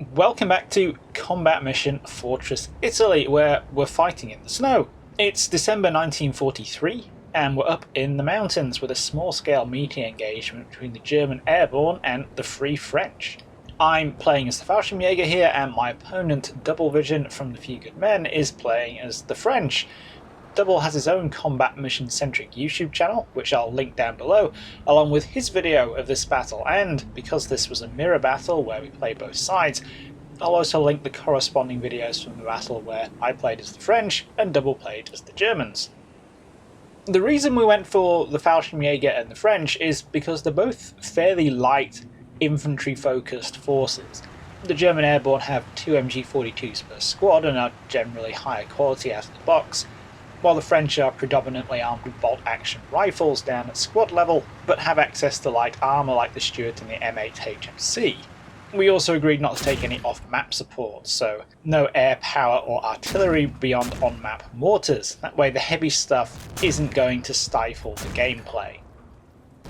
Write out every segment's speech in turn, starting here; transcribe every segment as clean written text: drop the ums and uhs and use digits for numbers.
Welcome back to Combat Mission Fortress Italy, where we're fighting in the snow. It's December 1943, and we're up in the mountains with a small-scale meeting engagement between the German airborne and the Free French. I'm playing as the Fallchirmjaeger here, and my opponent, DoubleVision from The Few Good Men, is playing as the French. Double has his own combat mission-centric YouTube channel, which I'll link down below, along with his video of this battle, and because this was a mirror battle where we play both sides, I'll also link the corresponding videos from the battle where I played as the French and Double played as the Germans. The reason we went for the Fallchirmjaeger and the French is because they're both fairly light, infantry-focused forces. The German airborne have 2 MG42s per squad and are generally higher quality out of the box, while the French are predominantly armed with bolt-action rifles down at squad level, but have access to light armour like the Stuart and the M8 HMC. We also agreed not to take any off-map support, so no air power or artillery beyond on-map mortars. That way the heavy stuff isn't going to stifle the gameplay.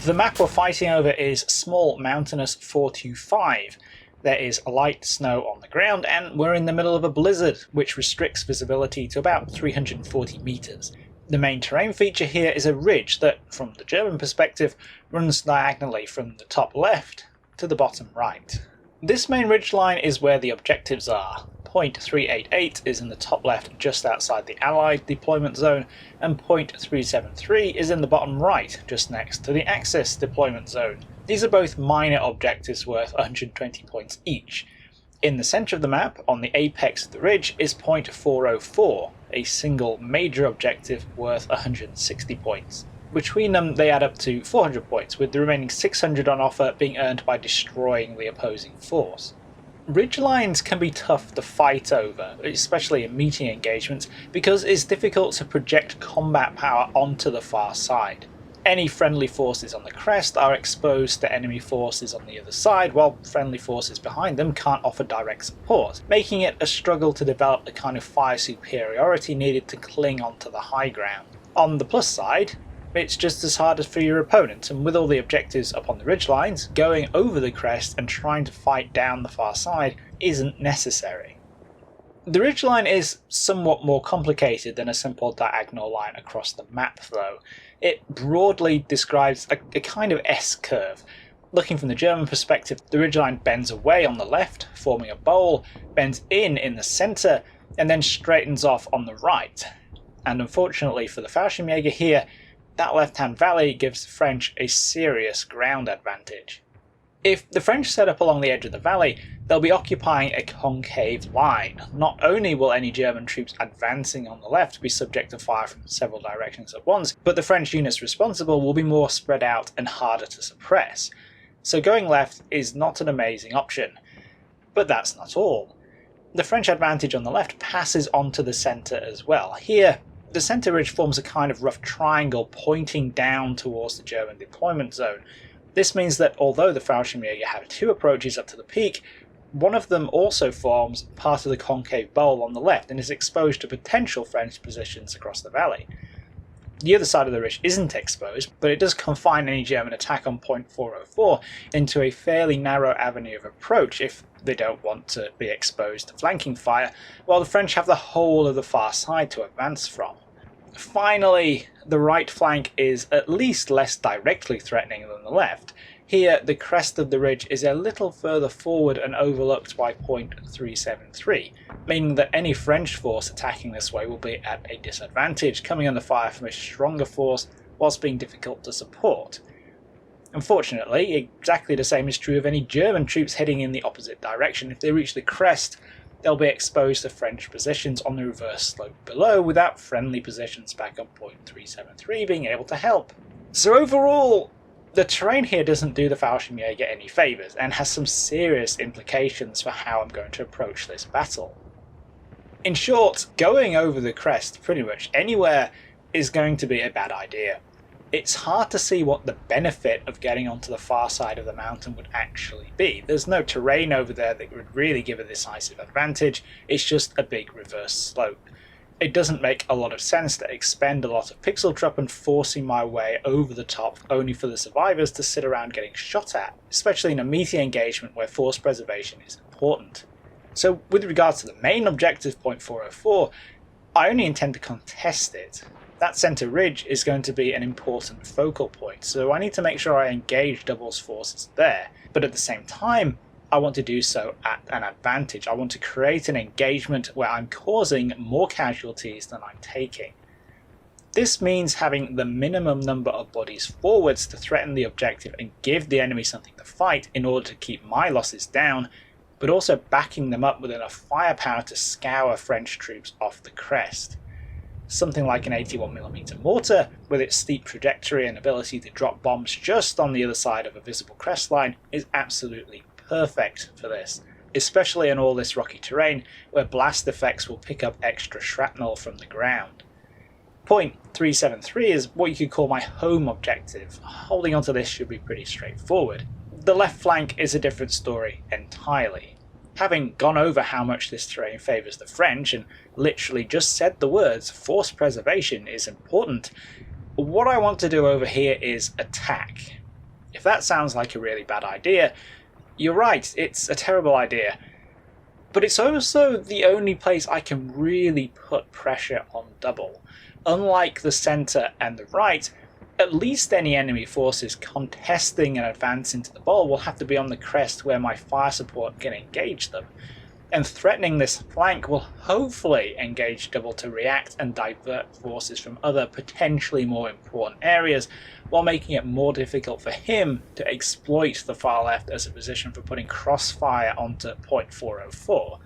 The map we're fighting over is Small Mountainous 425. There is light snow on the ground, and we're in the middle of a blizzard, which restricts visibility to about 340 meters. The main terrain feature here is a ridge that, from the German perspective, runs diagonally from the top left to the bottom right. This main ridge line is where the objectives are. Point 388 is in the top left just outside the Allied deployment zone, and point 373 is in the bottom right just next to the Axis deployment zone. These are both minor objectives worth 120 points each. In the centre of the map, on the apex of the ridge, is point 404, a single major objective worth 160 points. Between them they add up to 400 points, with the remaining 600 on offer being earned by destroying the opposing force. Ridge lines can be tough to fight over, especially in meeting engagements, because it's difficult to project combat power onto the far side. Any friendly forces on the crest are exposed to enemy forces on the other side, while friendly forces behind them can't offer direct support, making it a struggle to develop the kind of fire superiority needed to cling onto the high ground. On the plus side, it's just as hard as for your opponent, and with all the objectives up on the ridgelines, going over the crest and trying to fight down the far side isn't necessary. The ridgeline is somewhat more complicated than a simple diagonal line across the map though. It broadly describes a kind of S-curve. Looking from the German perspective, the ridgeline bends away on the left, forming a bowl, bends in the centre, and then straightens off on the right. And unfortunately for the Fallchirmjaeger here, that left-hand valley gives the French a serious ground advantage. If the French set up along the edge of the valley, they'll be occupying a concave line. Not only will any German troops advancing on the left be subject to fire from several directions at once, but the French units responsible will be more spread out and harder to suppress. So going left is not an amazing option. But that's not all. The French advantage on the left passes onto the centre as well. Here, the centre ridge forms a kind of rough triangle pointing down towards the German deployment zone. This means that although the Fallchirmjaeger have 2 approaches up to the peak, one of them also forms part of the concave bowl on the left and is exposed to potential French positions across the valley. The other side of the ridge isn't exposed, but it does confine any German attack on point 404 into a fairly narrow avenue of approach if they don't want to be exposed to flanking fire, while the French have the whole of the far side to advance from. Finally, the right flank is at least less directly threatening than the left. Here, the crest of the ridge is a little further forward and overlooked by point 373, meaning that any French force attacking this way will be at a disadvantage, coming under fire from a stronger force whilst being difficult to support. Unfortunately, exactly the same is true of any German troops heading in the opposite direction. If they reach the crest, they'll be exposed to French positions on the reverse slope below, without friendly positions back on point 373 being able to help. So overall, the terrain here doesn't do the Fallchirmjaeger any favours, and has some serious implications for how I'm going to approach this battle. In short, going over the crest pretty much anywhere is going to be a bad idea. It's hard to see what the benefit of getting onto the far side of the mountain would actually be. There's no terrain over there that would really give a decisive advantage, it's just a big reverse slope. It doesn't make a lot of sense to expend a lot of pixel drop and forcing my way over the top only for the survivors to sit around getting shot at, especially in a meeting engagement where force preservation is important. So with regards to the main objective, point 404, I only intend to contest it. That centre ridge is going to be an important focal point, so I need to make sure I engage Double's forces there, but at the same time I want to do so at an advantage. I want to create an engagement where I'm causing more casualties than I'm taking. This means having the minimum number of bodies forwards to threaten the objective and give the enemy something to fight in order to keep my losses down, but also backing them up with enough firepower to scour French troops off the crest. Something like an 81mm mortar, with its steep trajectory and ability to drop bombs just on the other side of a visible crest line, is absolutely perfect for this, especially in all this rocky terrain where blast effects will pick up extra shrapnel from the ground. Point 373 is what you could call my home objective. Holding onto this should be pretty straightforward. The left flank is a different story entirely. Having gone over how much this terrain favours the French and literally just said the words force preservation is important, what I want to do over here is attack. If that sounds like a really bad idea, you're right, it's a terrible idea. But it's also the only place I can really put pressure on Double. Unlike the centre and the right, at least any enemy forces contesting an advance into the ball will have to be on the crest where my fire support can engage them. And threatening this flank will hopefully engage Double to react and divert forces from other potentially more important areas, while making it more difficult for him to exploit the far left as a position for putting crossfire onto point 404.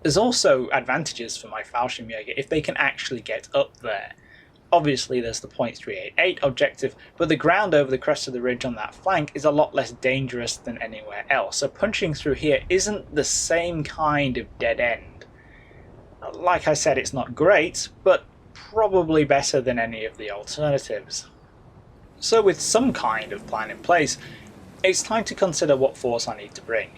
There's also advantages for my Fallchirmjaeger if they can actually get up there. Obviously there's the point 388 objective, but the ground over the crest of the ridge on that flank is a lot less dangerous than anywhere else, so punching through here isn't the same kind of dead end. Like I said, it's not great, but probably better than any of the alternatives. So with some kind of plan in place, it's time to consider what force I need to bring.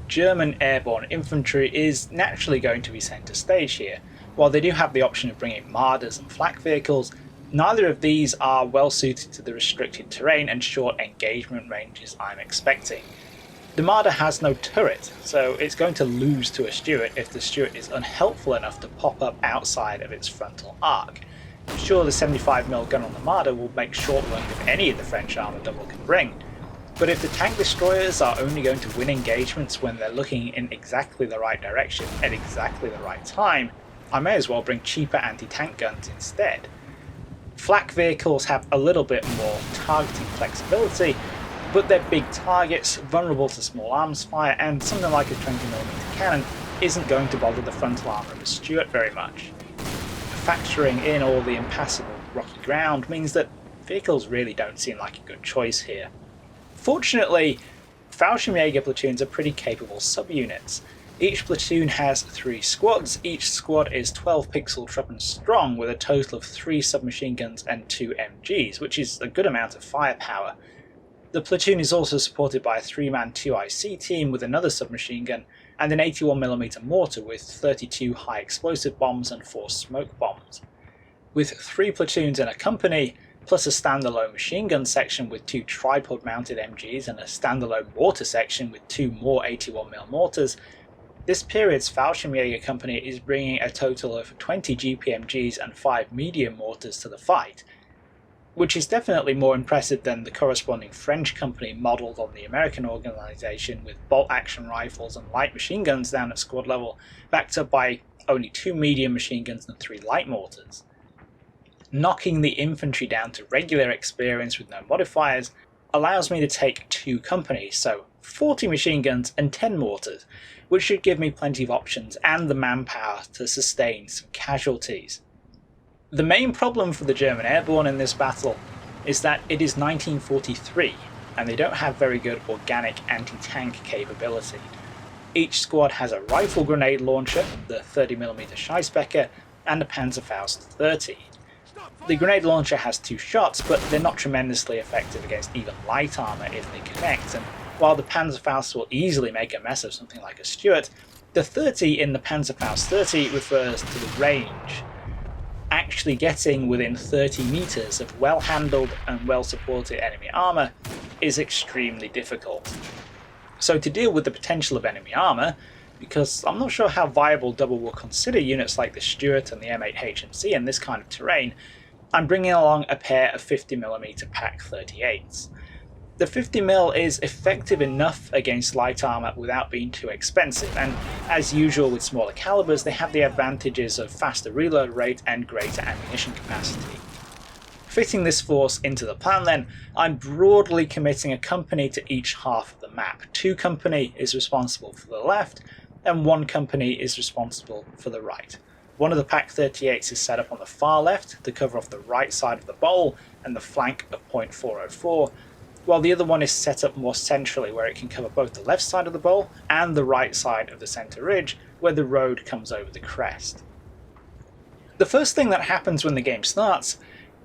German airborne infantry is naturally going to be centre stage here. While they do have the option of bringing Marders and flak vehicles, neither of these are well suited to the restricted terrain and short engagement ranges I'm expecting. The Marder has no turret, so it's going to lose to a Stuart if the Stuart is unhelpful enough to pop up outside of its frontal arc. Sure, the 75mm gun on the Marder will make short work of any of the French armour Double can bring, but if the tank destroyers are only going to win engagements when they're looking in exactly the right direction at exactly the right time, I may as well bring cheaper anti-tank guns instead. Flak vehicles have a little bit more targeting flexibility, but they're big targets, vulnerable to small arms fire, and something like a 20mm cannon isn't going to bother the frontal armour of a Stuart very much. Factoring in all the impassable rocky ground means that vehicles really don't seem like a good choice here. Fortunately, Fallchirmjaeger platoons are pretty capable subunits. Each platoon has 3 squads, each squad is 12 pixel Truppen strong with a total of 3 submachine guns and 2 MGs, which is a good amount of firepower. The platoon is also supported by a 3-man 2IC team with another submachine gun and an 81mm mortar with 32 high explosive bombs and 4 smoke bombs. With 3 platoons in a company, plus a standalone machine gun section with 2 tripod mounted MGs and a standalone mortar section with 2 more 81mm mortars, this period's Fallchirmjaeger company is bringing a total of 20 GPMGs and 5 medium mortars to the fight, which is definitely more impressive than the corresponding French company modelled on the American organisation with bolt-action rifles and light machine guns down at squad level, backed up by only 2 medium machine guns and 3 light mortars. Knocking the infantry down to regular experience with no modifiers allows me to take 2 companies, so 40 machine guns and 10 mortars, which should give me plenty of options and the manpower to sustain some casualties. The main problem for the German airborne in this battle is that it is 1943 and they don't have very good organic anti-tank capability. Each squad has a rifle grenade launcher, the 30mm Scheisbecker, and a Panzerfaust 30. The grenade launcher has 2 shots, but they're not tremendously effective against even light armour if they connect, and while the Panzerfaust will easily make a mess of something like a Stuart, the 30 in the Panzerfaust 30 refers to the range. Actually getting within 30 meters of well-handled and well-supported enemy armour is extremely difficult. So to deal with the potential of enemy armour, because I'm not sure how viable Double will consider units like the Stuart and the M8 HMC in this kind of terrain, I'm bringing along a pair of 50mm Pak 38s. The 50mm is effective enough against light armour without being too expensive, and as usual with smaller calibers, they have the advantages of faster reload rate and greater ammunition capacity. Fitting this force into the plan then, I'm broadly committing a company to each half of the map. 2 company is responsible for the left, and 1 company is responsible for the right. One of the Pak 38s is set up on the far left to cover off the right side of the bowl and the flank of point 404, while the other one is set up more centrally where it can cover both the left side of the bowl and the right side of the centre ridge where the road comes over the crest. The first thing that happens when the game starts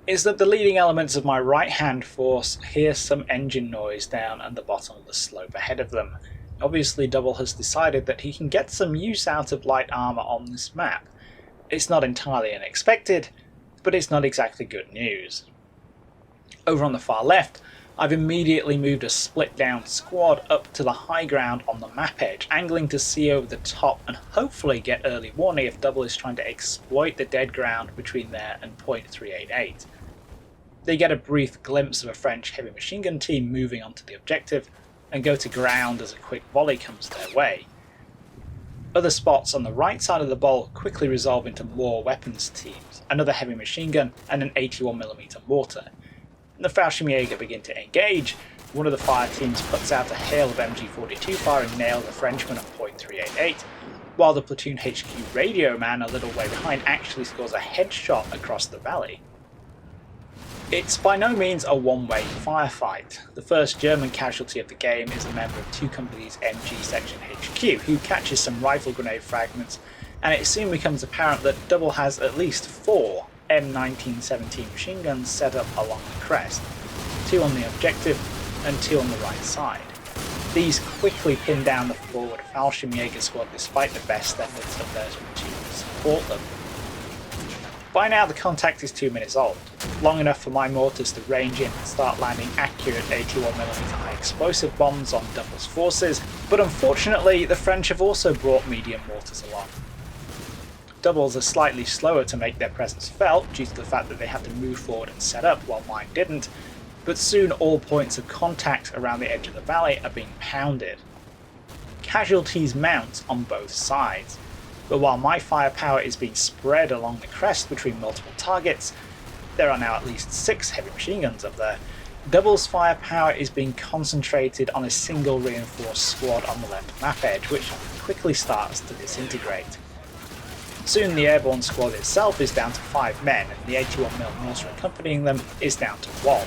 is that the leading elements of my right hand force hear some engine noise down at the bottom of the slope ahead of them. Obviously Double has decided that he can get some use out of light armour on this map. It's not entirely unexpected, but it's not exactly good news. Over on the far left, I've immediately moved a split down squad up to the high ground on the map edge, angling to see over the top and hopefully get early warning if Double is trying to exploit the dead ground between there and point 388. They get a brief glimpse of a French heavy machine gun team moving onto the objective and go to ground as a quick volley comes their way. Other spots on the right side of the bowl quickly resolve into more weapons teams, another heavy machine gun and an 81mm mortar. The Fallchirmjaeger begin to engage. One of the fire teams puts out a hail of MG42 fire and nails the Frenchman at point 388, while the platoon HQ radio man a little way behind actually scores a headshot across the valley. It's by no means a one-way firefight. The first German casualty of the game is a member of 2 companies MG Section HQ, who catches some rifle grenade fragments, and it soon becomes apparent that Double has at least 4 M1917 machine guns set up along the crest, 2 on the objective and 2 on the right side. These quickly pin down the forward Fallchirmjaeger squad despite the best efforts of their platoon to support them. By now the contact is 2 minutes old, long enough for my mortars to range in and start landing accurate 81mm high explosive bombs on Double's forces, but unfortunately the French have also brought medium mortars along. Doubles are slightly slower to make their presence felt due to the fact that they have to move forward and set up while mine didn't, but soon all points of contact around the edge of the valley are being pounded. Casualties mount on both sides, but while my firepower is being spread along the crest between multiple targets, there are now at least 6 heavy machine guns up there. Double's firepower is being concentrated on a single reinforced squad on the left map edge, which quickly starts to disintegrate. Soon the airborne squad itself is down to 5 men, and the 81mm mortar accompanying them is down to 1.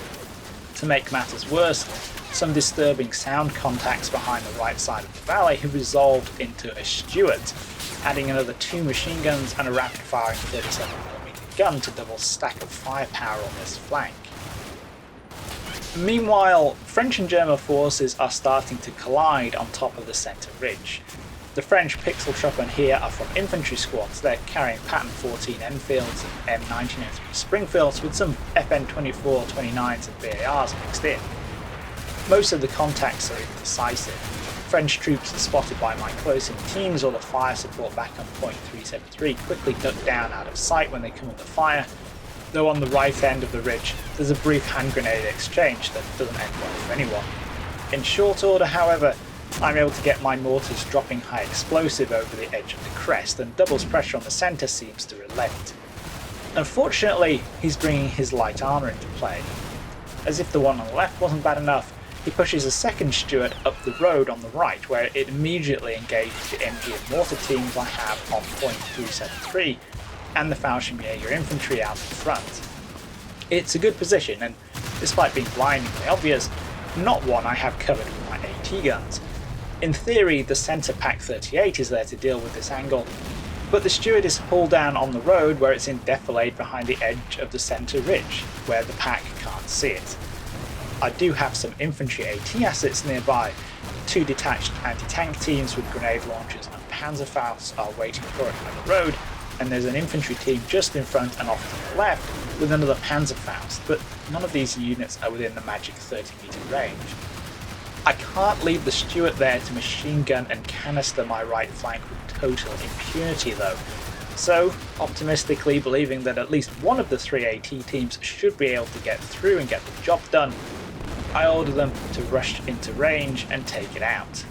To make matters worse, some disturbing sound contacts behind the right side of the valley have resolved into a Stuart, adding another 2 machine guns and a rapid-firing 37mm gun to Double's stack of firepower on this flank. Meanwhile, French and German forces are starting to collide on top of the centre ridge. The French pixel truppen here are from infantry squads. They're carrying pattern 14 Enfields and M1903 Springfields with some FN24, 29s and BARs mixed in. Most of the contacts are indecisive. French troops are spotted by my close-in teams or the fire support back on point 373 quickly duck down out of sight when they come under fire, though on the right end of the ridge there's a brief hand grenade exchange that doesn't end well for anyone. In short order, however, I'm able to get my mortars dropping high explosive over the edge of the crest, and Double's pressure on the centre seems to relent. Unfortunately, he's bringing his light armour into play. As if the one on the left wasn't bad enough, he pushes a second Stuart up the road on the right, where it immediately engages the MG and mortar teams I have on point 373 and the Fallchirmjaeger infantry out in front. It's a good position, and despite being blindingly obvious, not one I have covered with my AT guns. In theory, the centre Pak 38 is there to deal with this angle, but the Stuart is pulled down on the road where it's in defilade behind the edge of the centre ridge, where the Pak can't see it. I do have some infantry AT assets nearby. 2 detached anti-tank teams with grenade launchers and Panzerfausts are waiting for it on the road, and there's an infantry team just in front and off to the left with another Panzerfaust, but none of these units are within the magic 30 meter range. I can't leave the Stuart there to machine gun and canister my right flank with total impunity though. So, optimistically believing that at least one of the three AT teams should be able to get through and get the job done, I order them to rush into range and take it out.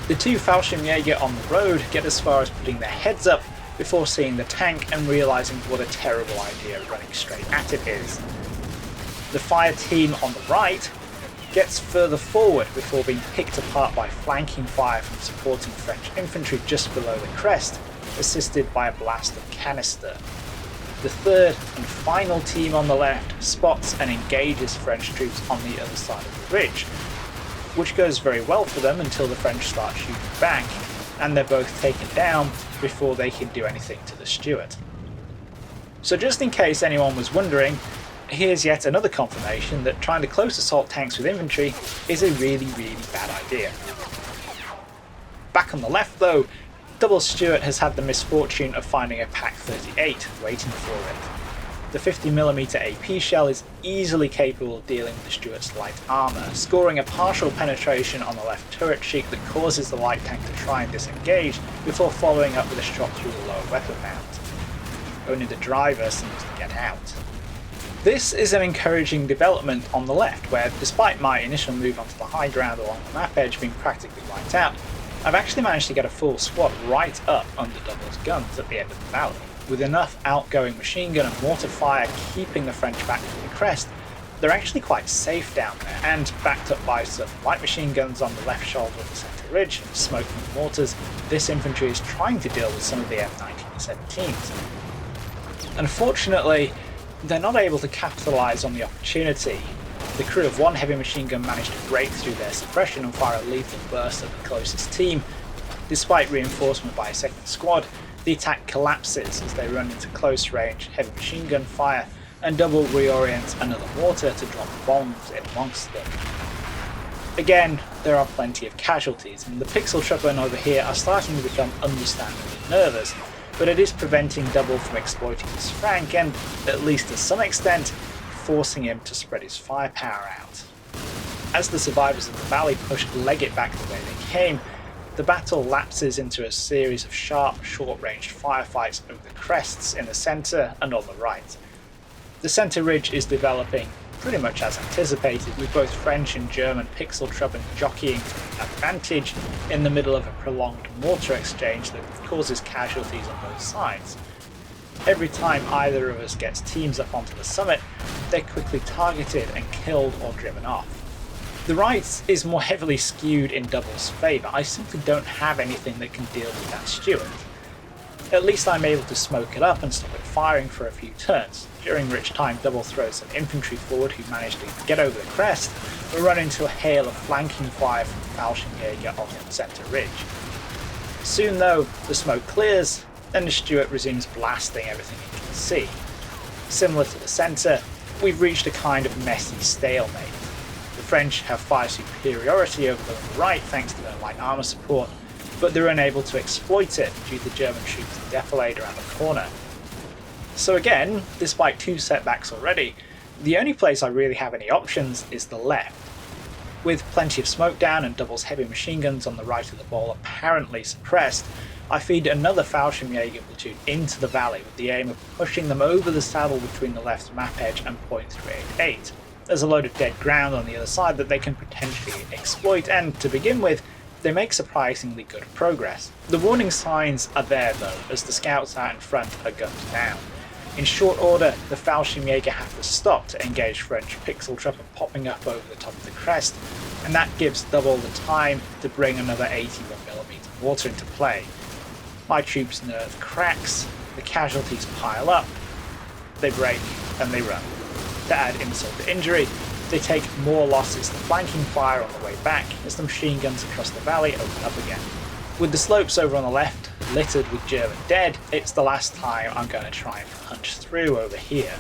The two Fallchirmjaeger on the road get as far as putting their heads up before seeing the tank and realising what a terrible idea running straight at it is. The fire team on the right gets further forward before being picked apart by flanking fire from supporting French infantry just below the crest, assisted by a blast of canister. The third and final team on the left spots and engages French troops on the other side of the ridge, which goes very well for them until the French start shooting back, and they're both taken down before they can do anything to the Stuart. So just in case anyone was wondering, here's yet another confirmation that trying to close assault tanks with infantry is a really bad idea. Back on the left though, Double Stuart has had the misfortune of finding a Pak 38 waiting for it. The 50mm AP shell is easily capable of dealing with the Stuart's light armour, scoring a partial penetration on the left turret cheek that causes the light tank to try and disengage before following up with a shot through the lower weapon mount. Only the driver seems to get out. This is an encouraging development on the left, where despite my initial move onto the high ground along the map edge being practically wiped out, I've actually managed to get a full squad right up under Double's guns at the end of the valley. With enough outgoing machine gun and mortar fire keeping the French back to the crest, they're actually quite safe down there, and backed up by some light machine guns on the left shoulder of the centre ridge and smoke from mortars, this infantry is trying to deal with some of the M1917s. Unfortunately, they're not able to capitalise on the opportunity. The crew of one heavy machine gun managed to break through their suppression and fire a lethal burst at the closest team. Despite reinforcement by a second squad, the attack collapses as they run into close range heavy machine gun fire, and Double reorients another mortar to drop bombs in amongst them. Again, there are plenty of casualties, and the pixel truckmen over here are starting to become understandably nervous, but it is preventing Double from exploiting his flank and, at least to some extent, forcing him to spread his firepower out. As the survivors of the valley push Leggett back the way they came, the battle lapses into a series of sharp, short-ranged firefights over the crests in the centre and on the right. The centre ridge is developing pretty much as anticipated, with both French and German pixel truckmen jockeying for advantage in the middle of a prolonged mortar exchange that causes casualties on both sides. Every time either of us gets teams up onto the summit, they're quickly targeted and killed or driven off. The right is more heavily skewed in Double's favour. I simply don't have anything that can deal with that Stuart. At least I'm able to smoke it up and stop it firing for a few turns, during which time Double throws some infantry forward who manage to get over the crest, but run into a hail of flanking fire from Fallchirmjaeger on the centre ridge. Soon though, the smoke clears, and the Stuart resumes blasting everything it can see. Similar to the centre, we've reached a kind of messy stalemate. The French have fire superiority over them on the right thanks to their light armour support, but they're unable to exploit it due to German troops defilade around the corner. So again, despite two setbacks already, the only place I really have any options is the left. With plenty of smoke down and Double's heavy machine guns on the right of the ball apparently suppressed, I feed another Fallchirmjaeger platoon into the valley with the aim of pushing them over the saddle between the left map edge and point 388. There's a load of dead ground on the other side that they can potentially exploit, and to begin with, they make surprisingly good progress. The warning signs are there though, as the scouts out in front are gunned down. In short order, the Fallchirmjaeger have to stop to engage French pixel truckmen popping up over the top of the crest, and that gives Double the time to bring another 81mm mortar into play. My troops' nerve cracks, the casualties pile up, they break, and they run. To add insult to injury, they take more losses to flanking fire on the way back as the machine guns across the valley open up again. With the slopes over on the left littered with German dead, it's the last time I'm going to try and punch through over here.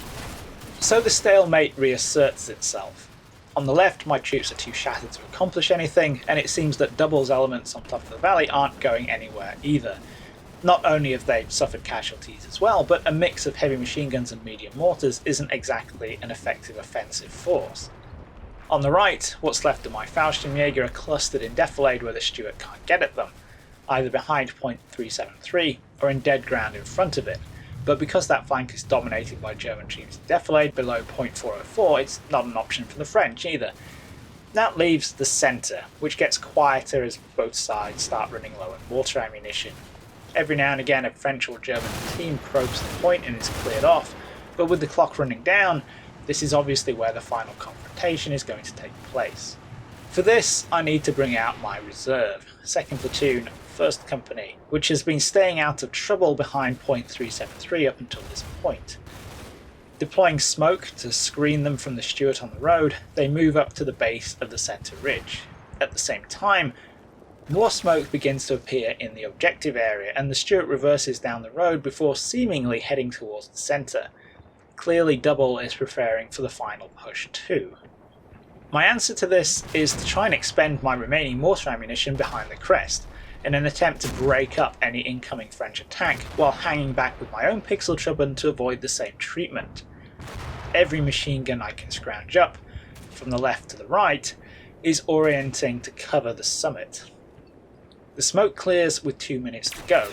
So the stalemate reasserts itself. On the left, my troops are too shattered to accomplish anything, and it seems that Double's elements on top of the valley aren't going anywhere either. Not only have they suffered casualties as well, but a mix of heavy machine guns and medium mortars isn't exactly an effective offensive force. On the right, what's left of my Fallchirmjaeger are clustered in defilade where the Stuart can't get at them, either behind point 373 or in dead ground in front of it, but because that flank is dominated by German troops in defilade below point 404, it's not an option for the French either. That leaves the centre, which gets quieter as both sides start running low on mortar ammunition. Every now and again a French or German team probes the point and is cleared off, but with the clock running down, this is obviously where the final confrontation is going to take place. For this, I need to bring out my reserve, 2nd Platoon, 1st Company, which has been staying out of trouble behind point 373 up until this point. Deploying smoke to screen them from the Stuart on the road, they move up to the base of the centre ridge. At the same time, more smoke begins to appear in the objective area and the Stuart reverses down the road before seemingly heading towards the centre. Clearly Double is preparing for the final push too. My answer to this is to try and expend my remaining mortar ammunition behind the crest, in an attempt to break up any incoming French attack while hanging back with my own pixel truppen to avoid the same treatment. Every machine gun I can scrounge up, from the left to the right, is orienting to cover the summit. The smoke clears with 2 minutes to go,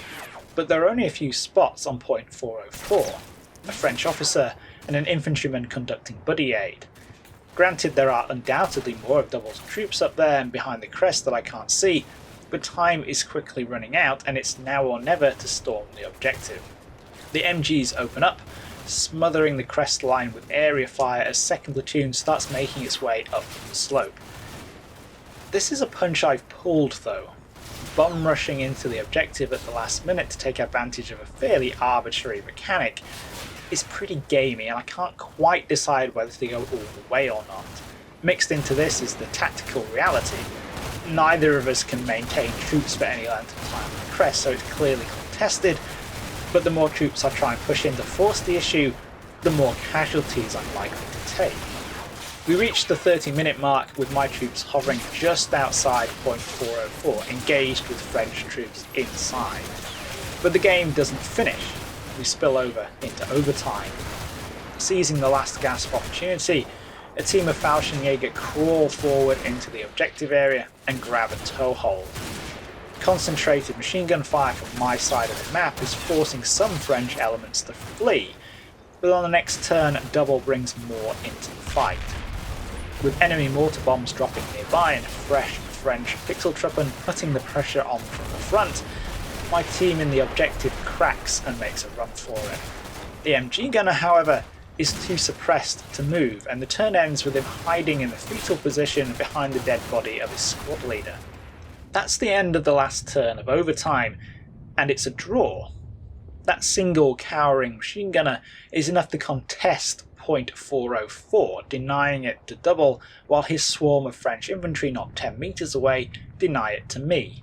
but there are only a few spots on point 404, a French officer and an infantryman conducting buddy aid. Granted, there are undoubtedly more of Double's troops up there and behind the crest that I can't see, but time is quickly running out and it's now or never to storm the objective. The MGs open up, smothering the crest line with area fire as 2nd Platoon starts making its way up the slope. This is a punch I've pulled though, bum rushing into the objective at the last minute to take advantage of a fairly arbitrary mechanic is pretty gamey and I can't quite decide whether to go all the way or not. Mixed into this is the tactical reality. Neither of us can maintain troops for any length of time on the crest, so it's clearly contested, but the more troops I try and push in to force the issue, the more casualties I'm likely to take. We reached the 30-minute mark with my troops hovering just outside point 404, engaged with French troops inside. But the game doesn't finish. We spill over into overtime. Seizing the last gasp opportunity, a team of Fallchirmjaeger crawl forward into the objective area and grab a toehold. Concentrated machine gun fire from my side of the map is forcing some French elements to flee, but on the next turn Double brings more into the fight. With enemy mortar bombs dropping nearby and fresh French pixel truppen putting the pressure on from the front, my team in the objective cracks and makes a run for it. The MG gunner, however, is too suppressed to move, and the turn ends with him hiding in the fetal position behind the dead body of his squad leader. That's the end of the last turn of overtime, and it's a draw. That single cowering machine gunner is enough to contest point 404, denying it to Double, while his swarm of French infantry not 10 metres away deny it to me.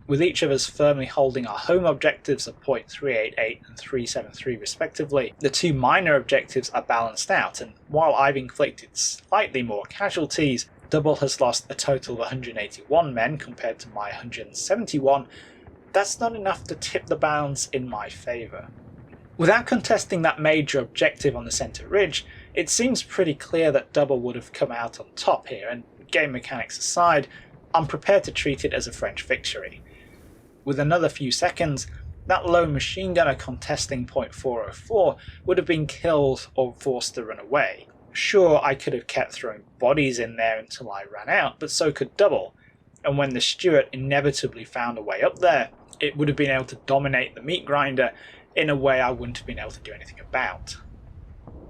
With each of us firmly holding our home objectives of point 388 and 373 respectively, the two minor objectives are balanced out, and while I've inflicted slightly more casualties, Double has lost a total of 181 men compared to my 171, that's not enough to tip the balance in my favour. Without contesting that major objective on the centre ridge, it seems pretty clear that Double would have come out on top here, and game mechanics aside, I'm prepared to treat it as a French victory. With another few seconds, that lone machine gunner contesting point 404 would have been killed or forced to run away. Sure, I could have kept throwing bodies in there until I ran out, but so could Double, and when the Stuart inevitably found a way up there, it would have been able to dominate the meat grinder in a way I wouldn't have been able to do anything about.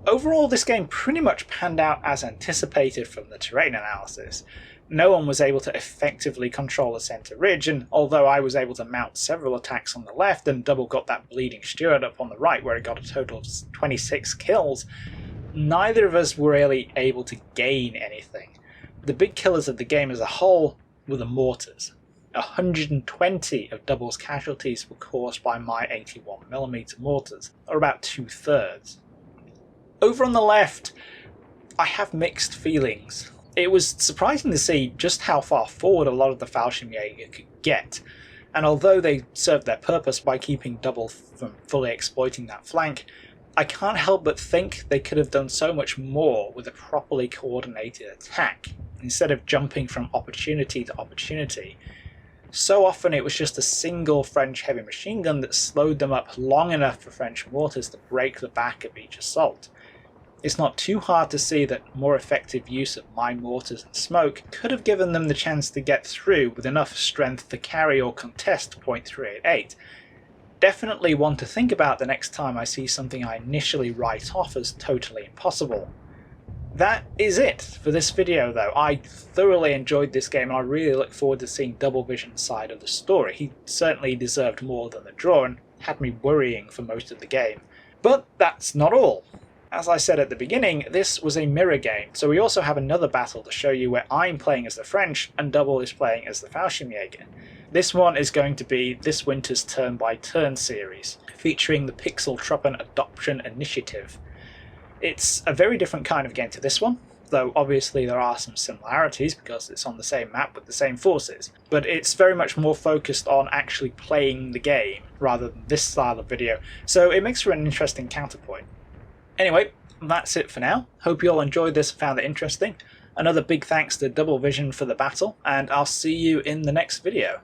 Overall, this game pretty much panned out as anticipated from the terrain analysis. No one was able to effectively control the centre ridge, and although I was able to mount several attacks on the left and Double got that bleeding Stuart up on the right where it got a total of 26 kills, neither of us were really able to gain anything. The big killers of the game as a whole were the mortars. 120 of Double's casualties were caused by my 81mm mortars, or about 2/3. Over on the left, I have mixed feelings. It was surprising to see just how far forward a lot of the Fallchirmjaeger could get, and although they served their purpose by keeping Double from fully exploiting that flank, I can't help but think they could have done so much more with a properly coordinated attack, instead of jumping from opportunity to opportunity. So often it was just a single French heavy machine gun that slowed them up long enough for French mortars to break the back of each assault. It's not too hard to see that more effective use of mine mortars and smoke could have given them the chance to get through with enough strength to carry or contest .388. Definitely one to think about the next time I see something I initially write off as totally impossible. That is it for this video though. I thoroughly enjoyed this game and I really look forward to seeing DoubleVision's side of the story. He certainly deserved more than the draw and had me worrying for most of the game. But that's not all. As I said at the beginning, this was a mirror game, so we also have another battle to show you where I'm playing as the French and Double is playing as the Fallchirmjaeger. This one is going to be this winter's turn-by-turn series, featuring the Pixel Truppen Adoption Initiative. It's a very different kind of game to this one, though obviously there are some similarities because it's on the same map with the same forces, but it's very much more focused on actually playing the game rather than this style of video, so it makes for an interesting counterpoint. Anyway, that's it for now. Hope you all enjoyed this and found it interesting. Another big thanks to DoubleVision for the battle, and I'll see you in the next video.